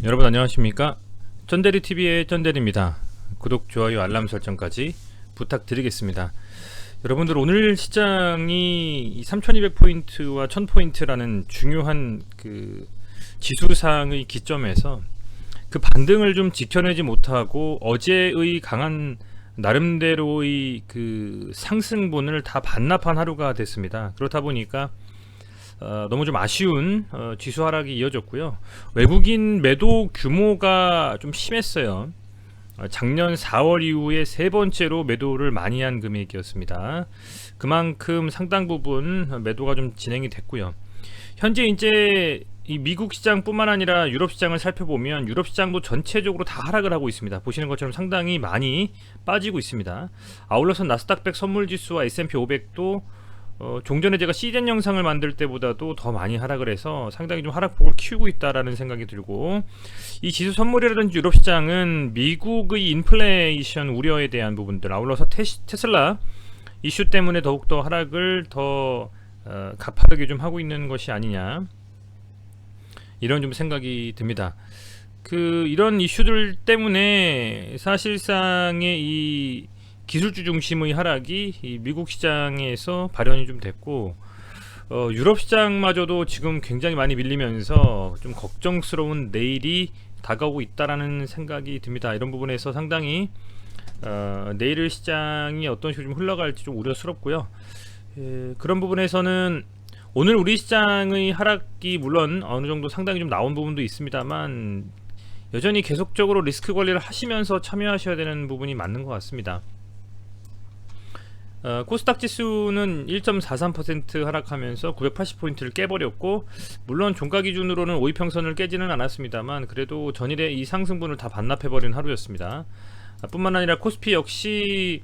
여러분 안녕하십니까? 쩐데리TV의 쩐데리입니다. 구독, 좋아요, 알람 설정까지 부탁드리겠습니다. 여러분들 오늘 시장이 3200포인트와 1000포인트라는 중요한 그 지수상의 기점에서 그 반등을 좀 지켜내지 못하고 어제의 강한 나름대로의 그 상승분을 다 반납한 하루가 됐습니다. 그렇다 보니까 너무 좀 아쉬운 지수 하락이 이어졌고요. 외국인 매도 규모가 좀 심했어요. 작년 4월 이후에 세 번째로 매도를 많이 한 금액이었습니다. 그만큼 상당 부분 매도가 좀 진행이 됐고요. 현재 이제 이 미국 시장뿐만 아니라 유럽 시장을 살펴보면 유럽 시장도 전체적으로 다 하락을 하고 있습니다. 보시는 것처럼 상당히 많이 빠지고 있습니다. 아울러서 나스닥 100 선물지수와 S&P 500도 종전에 제가 시즌 영상을 만들 때보다도 더 많이 하락을 해서 상당히 좀 하락폭을 키우고 있다라는 생각이 들고, 이 지수 선물이라든지 유럽 시장은 미국의 인플레이션 우려에 대한 부분들, 아울러서 테슬라 이슈 때문에 더욱더 하락을 더 가파르게 좀 하고 있는 것이 아니냐, 이런 좀 생각이 듭니다. 이런 이슈들 때문에 사실상의 이 기술주 중심의 하락이 이 미국 시장에서 발현이 좀 됐고, 유럽 시장마저도 지금 굉장히 많이 밀리면서 좀 걱정스러운 내일이 다가오고 있다라는 생각이 듭니다. 이런 부분에서 상당히 내일 시장이 어떤 식으로 좀 흘러갈지 좀 우려스럽고요. 그런 부분에서는 오늘 우리 시장의 하락이 물론 어느 정도 상당히 좀 나온 부분도 있습니다만, 여전히 계속적으로 리스크 관리를 하시면서 참여하셔야 되는 부분이 맞는 것 같습니다. 코스닥 지수는 1.43% 하락하면서 980포인트를 깨버렸고, 물론 종가 기준으로는 5위평선을 깨지는 않았습니다만 그래도 전일의 이 상승분을 다 반납해버린 하루였습니다. 뿐만 아니라 코스피 역시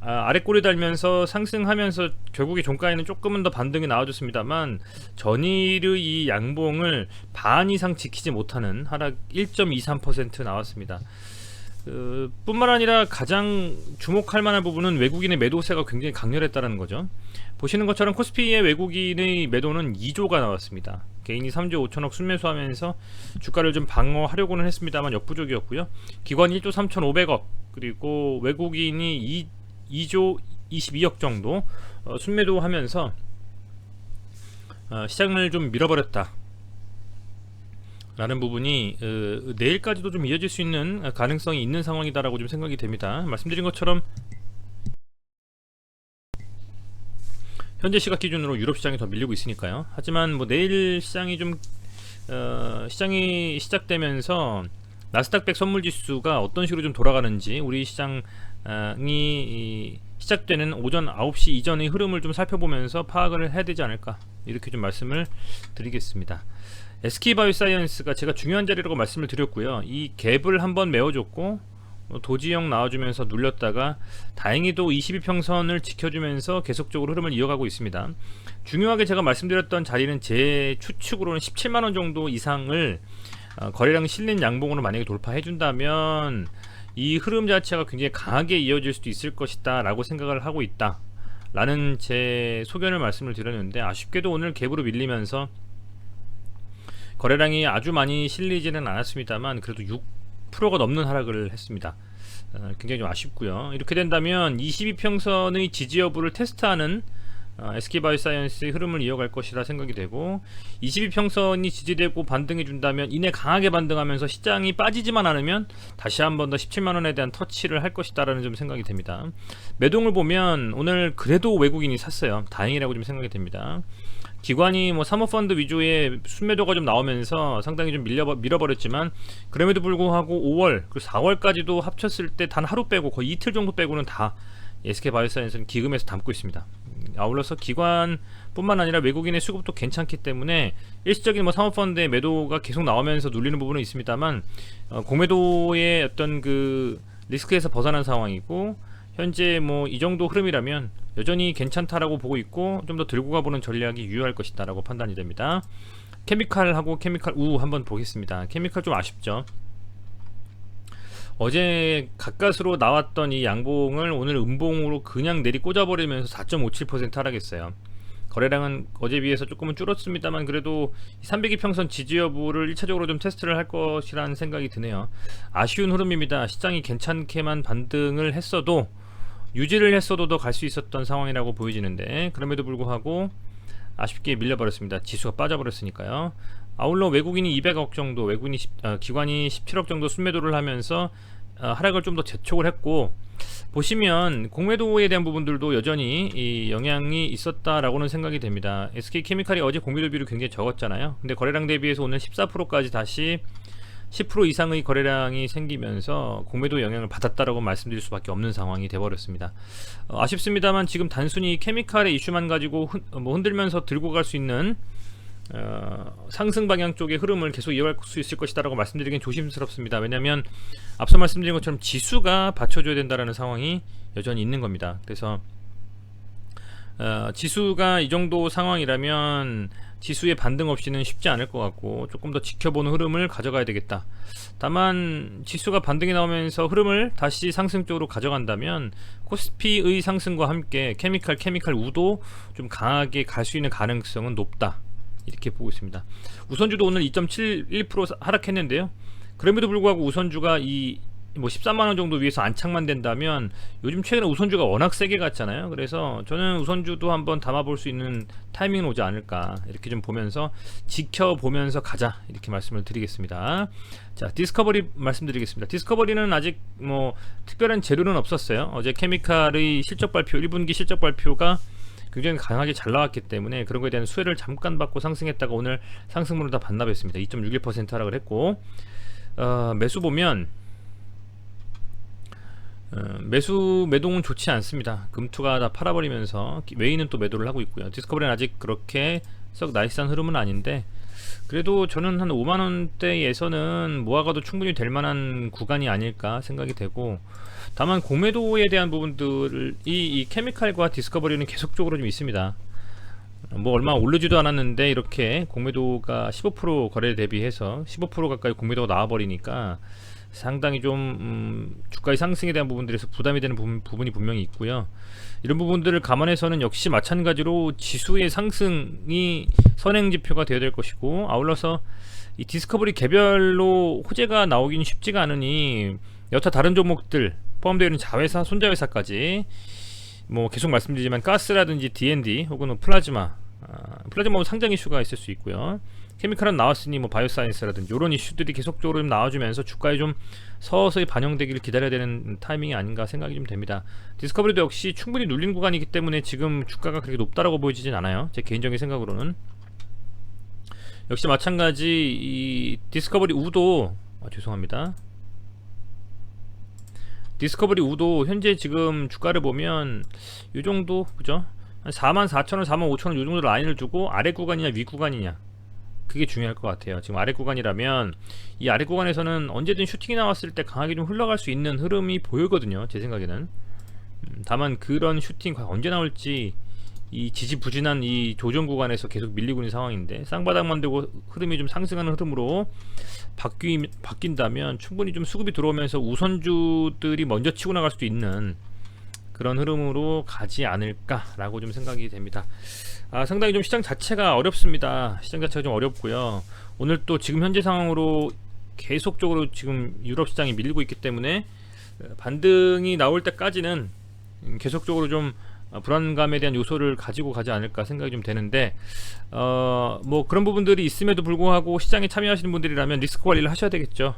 아래 꼬리 달면서 상승하면서 결국에 종가에는 조금은 더 반등이 나와줬습니다만 전일의 이 양봉을 반 이상 지키지 못하는 하락 1.23% 나왔습니다. 뿐만 아니라 가장 주목할 만한 부분은 외국인의 매도세가 굉장히 강렬했다는 거죠. 보시는 것처럼 코스피의 외국인의 매도는 2조가 나왔습니다. 개인이 3조 5천억 순매수하면서 주가를 좀 방어하려고는 했습니다만 역부족이었고요. 기관이 1조 3,500억, 그리고 외국인이 2조 22억 정도 순매도하면서 시장을 좀 밀어버렸다 라는 부분이 내일까지도 좀 이어질 수 있는 가능성이 있는 상황이다라고 좀 생각이 됩니다. 말씀드린 것처럼 현재 시각 기준으로 유럽 시장이 더 밀리고 있으니까요. 하지만 뭐 내일 시장이 좀 시장이 시작되면서 나스닥 100 선물지수가 어떤 식으로 좀 돌아가는지, 우리 시장이 시작되는 오전 9시 이전의 흐름을 좀 살펴보면서 파악을 해야 되지 않을까, 이렇게 좀 말씀을 드리겠습니다. SK바이오사이언스가 제가 중요한 자리라고 말씀을 드렸고요. 이 갭을 한번 메워줬고 도지형 나와주면서 눌렸다가 다행히도 22평선을 지켜주면서 계속적으로 흐름을 이어가고 있습니다. 중요하게 제가 말씀드렸던 자리는 제 추측으로는 17만원 정도 이상을 거래량 실린 양봉으로 만약에 돌파해준다면 이 흐름 자체가 굉장히 강하게 이어질 수도 있을 것이다 라고 생각을 하고 있다 라는 제 소견을 말씀을 드렸는데, 아쉽게도 오늘 갭으로 밀리면서 거래량이 아주 많이 실리지는 않았습니다만 그래도 6%가 넘는 하락을 했습니다. 굉장히 좀 아쉽고요. 이렇게 된다면 22평선의 지지 여부를 테스트하는 SK바이오사이언스의 흐름을 이어갈 것이라 생각이 되고, 22평선이 지지되고 반등해 준다면 이내 강하게 반등하면서 시장이 빠지지만 않으면 다시 한 번 더 17만원에 대한 터치를 할 것이다 라는 좀 생각이 됩니다. 매동을 보면 오늘 그래도 외국인이 샀어요. 다행이라고 좀 생각이 됩니다. 기관이 뭐 사모펀드 위주의 순매도가 좀 나오면서 상당히 좀 밀어버렸지만 그럼에도 불구하고 5월 그리고 4월까지도 합쳤을 때 단 하루 빼고 거의 이틀 정도 빼고는 다 SK바이오사이언스는 기금에서 담고 있습니다. 아울러서 기관뿐만 아니라 외국인의 수급도 괜찮기 때문에 일시적인 뭐 사모펀드의 매도가 계속 나오면서 눌리는 부분은 있습니다만 공매도의 어떤 그 리스크에서 벗어난 상황이고, 현재 뭐 이 정도 흐름이라면 여전히 괜찮다라고 보고 있고 좀 더 들고 가보는 전략이 유효할 것이다 라고 판단이 됩니다. 케미칼하고 케미칼 우 한번 보겠습니다. 케미칼 좀 아쉽죠. 어제 가까스로 나왔던 이 양봉을 오늘 음봉으로 그냥 내리 꽂아버리면서 4.57% 하락했어요. 거래량은 어제 비해서 조금은 줄었습니다만 그래도 300이평선 지지 여부를 1차적으로 좀 테스트를 할 것이라는 생각이 드네요. 아쉬운 흐름입니다. 시장이 괜찮게만 반등을 했어도 유지를 했어도 더 갈 수 있었던 상황이라고 보여지는데 그럼에도 불구하고 아쉽게 밀려버렸습니다. 지수가 빠져버렸으니까요. 아울러 외국인이 200억 정도, 기관이 17억 정도 순매도를 하면서 하락을 좀 더 재촉을 했고, 보시면 공매도에 대한 부분들도 여전히 이 영향이 있었다라고는 생각이 됩니다. SK케미칼이 어제 공매도 비율이 굉장히 적었잖아요. 근데 거래량 대비해서 오늘 14%까지 다시 10% 이상의 거래량이 생기면서 공매도 영향을 받았다라고 말씀드릴 수밖에 없는 상황이 돼버렸습니다. 아쉽습니다만 지금 단순히 케미칼의 이슈만 가지고 흔들면서 들고 갈 수 있는 상승 방향 쪽의 흐름을 계속 이어갈 수 있을 것이다 라고 말씀드리긴 조심스럽습니다. 왜냐하면 앞서 말씀드린 것처럼 지수가 받쳐줘야 된다라는 상황이 여전히 있는 겁니다. 그래서 지수가 이 정도 상황이라면 지수의 반등 없이는 쉽지 않을 것 같고 조금 더 지켜보는 흐름을 가져가야 되겠다. 다만 지수가 반등이 나오면서 흐름을 다시 상승 쪽으로 가져간다면 코스피의 상승과 함께 케미칼 우도 좀 강하게 갈 수 있는 가능성은 높다, 이렇게 보고 있습니다. 우선주도 오늘 2.71% 하락했는데요. 그럼에도 불구하고 우선주가 이 13만원 정도 위에서 안착만 된다면, 요즘 최근에 우선주가 워낙 세게 갔잖아요. 그래서 저는 우선주도 한번 담아볼 수 있는 타이밍은 오지 않을까, 이렇게 좀 보면서 지켜보면서 가자, 이렇게 말씀을 드리겠습니다. 자, 디스커버리 말씀드리겠습니다. 디스커버리는 아직 뭐 특별한 재료는 없었어요. 어제 케미칼의 실적 발표, 1분기 실적 발표가 굉장히 강하게 잘 나왔기 때문에 그런 거에 대한 수혜를 잠깐 받고 상승했다가 오늘 상승분을 다 반납했습니다. 2.61% 하락을 했고, 매수 보면 매동은 좋지 않습니다. 금투가 다 팔아버리면서 외인은 또 매도를 하고 있고요. 디스커버리는 아직 그렇게 썩 나이스한 흐름은 아닌데, 그래도 저는 한 5만원대에서는 모아가도 충분히 될 만한 구간이 아닐까 생각이 되고, 다만 공매도에 대한 부분들이 이 케미칼과 디스커버리는 계속적으로 좀 있습니다. 뭐 얼마 오르지도 않았는데 이렇게 공매도가 15% 거래 대비해서 15% 가까이 공매도가 나와버리니까 상당히 좀 주가의 상승에 대한 부분들에서 부담이 되는 부분이 분명히 있고요. 이런 부분들을 감안해서는 역시 마찬가지로 지수의 상승이 선행지표가 되어야 될 것이고, 아울러서 이 디스커버리 개별로 호재가 나오긴 쉽지가 않으니 여타 다른 종목들 포함되어 있는 자회사, 손자회사까지 뭐 계속 말씀드리지만 가스라든지 D&D 혹은 플라즈마, 플라즈마 상장 이슈가 있을 수 있고요. 케미칼은 나왔으니 뭐 바이오사이언스라든지 이런 이슈들이 계속적으로 좀 나와주면서 주가에 좀 서서히 반영되기를 기다려야 되는 타이밍이 아닌가 생각이 좀 됩니다. 디스커버리도 역시 충분히 눌린 구간이기 때문에 지금 주가가 그렇게 높다라고 보이지진 않아요. 제 개인적인 생각으로는. 역시 마찬가지 이 디스커버리 우도 죄송합니다. 디스커버리 우도 현재 지금 주가를 보면 이 정도, 그죠? 한 44,000원, 45,000원 이 정도 라인을 두고 아래 구간이냐 위 구간이냐, 그게 중요할 것 같아요. 지금 아래 구간이라면 이 아래 구간에서는 언제든 슈팅이 나왔을 때 강하게 좀 흘러갈 수 있는 흐름이 보이거든요, 제 생각에는. 다만 그런 슈팅 과연 언제 나올지 이 지지부진한 이 조정 구간에서 계속 밀리고 있는 상황인데, 쌍바닥만 되고 흐름이 좀 상승하는 흐름으로 바뀐다면 충분히 좀 수급이 들어오면서 우선주들이 먼저 치고 나갈 수도 있는 그런 흐름으로 가지 않을까라고 좀 생각이 됩니다. 상당히 좀 시장 자체가 어렵습니다. 시장 자체가 좀 어렵고요. 오늘 또 지금 현재 상황으로 계속적으로 지금 유럽 시장이 밀리고 있기 때문에 반등이 나올 때까지는 계속적으로 좀 불안감에 대한 요소를 가지고 가지 않을까 생각이 좀 되는데, 뭐 그런 부분들이 있음에도 불구하고 시장에 참여하시는 분들이라면 리스크 관리를 하셔야 되겠죠.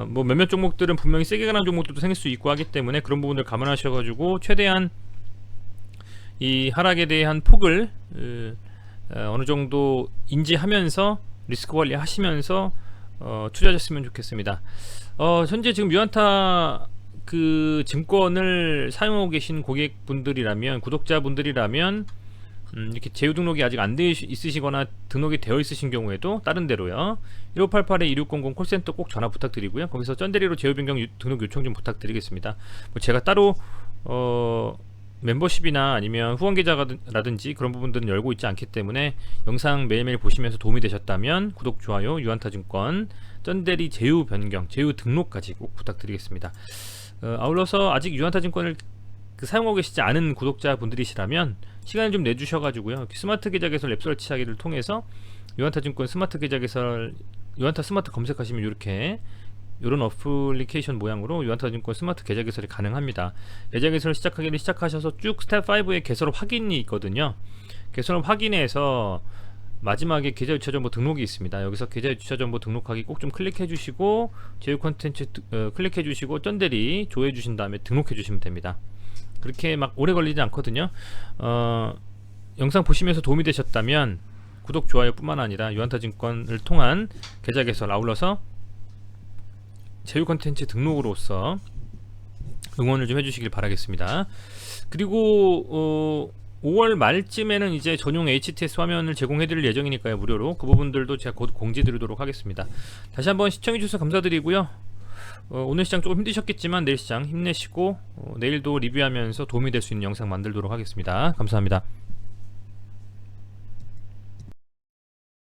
뭐 몇몇 종목들은 분명히 세게 가는 종목들도 생길 수 있고 하기 때문에 그런 부분들 감안하셔가지고 최대한 이 하락에 대한 폭을 어느 정도 인지하면서 리스크 관리 하시면서 투자하셨으면 좋겠습니다. 현재 지금 유안타 그 증권을 사용하고 계신 고객분들이라면, 구독자분들이라면 이렇게 제휴 등록이 아직 안 돼 있으시거나 등록이 되어 있으신 경우에도 다른 데로요, 1588-2600 콜센터 꼭 전화 부탁드리고요. 거기서 쩐대리로 제휴 변경 등록 요청 좀 부탁드리겠습니다. 뭐 제가 따로 멤버십이나 아니면 후원 계좌라든지 그런 부분들은 열고 있지 않기 때문에 영상 매일매일 보시면서 도움이 되셨다면 구독, 좋아요, 유안타증권 쩐대리 제휴 변경, 제휴 등록까지 꼭 부탁드리겠습니다. 아울러서 아직 유안타증권을 그 사용하고 계시지 않은 구독자분들이시라면 시간을 좀 내주셔가지고요, 스마트 계좌 개설 앱 설치하기를 통해서 유한타증권 스마트 계좌 개설, 유한타 스마트 검색하시면 이렇게 이런 어플리케이션 모양으로 유한타증권 스마트 계좌 개설이 가능합니다. 계좌 개설을 시작하셔서 쭉 스텝 5에 개설 확인이 있거든요. 개설 확인에서 마지막에 계좌 유차 정보 등록이 있습니다. 여기서 계좌 유차 정보 등록하기 꼭 좀 클릭해 주시고 제휴 콘텐츠 클릭해 주시고 쩐대리 조회해 주신 다음에 등록해 주시면 됩니다. 그렇게 막 오래 걸리지 않거든요. 영상 보시면서 도움이 되셨다면 구독 좋아요 뿐만 아니라 유한타증권을 통한 계좌 개설, 아울러서 제휴 콘텐츠 등록으로서 응원을 좀 해주시길 바라겠습니다. 그리고 5월 말쯤에는 이제 전용 HTS 화면을 제공해드릴 예정이니까요, 무료로. 그 부분들도 제가 곧 공지드리도록 하겠습니다. 다시 한번 시청해주셔서 감사드리고요. 오늘 시장 조금 힘드셨겠지만 내일 시장 힘내시고 내일도 리뷰하면서 도움이 될 수 있는 영상 만들도록 하겠습니다. 감사합니다.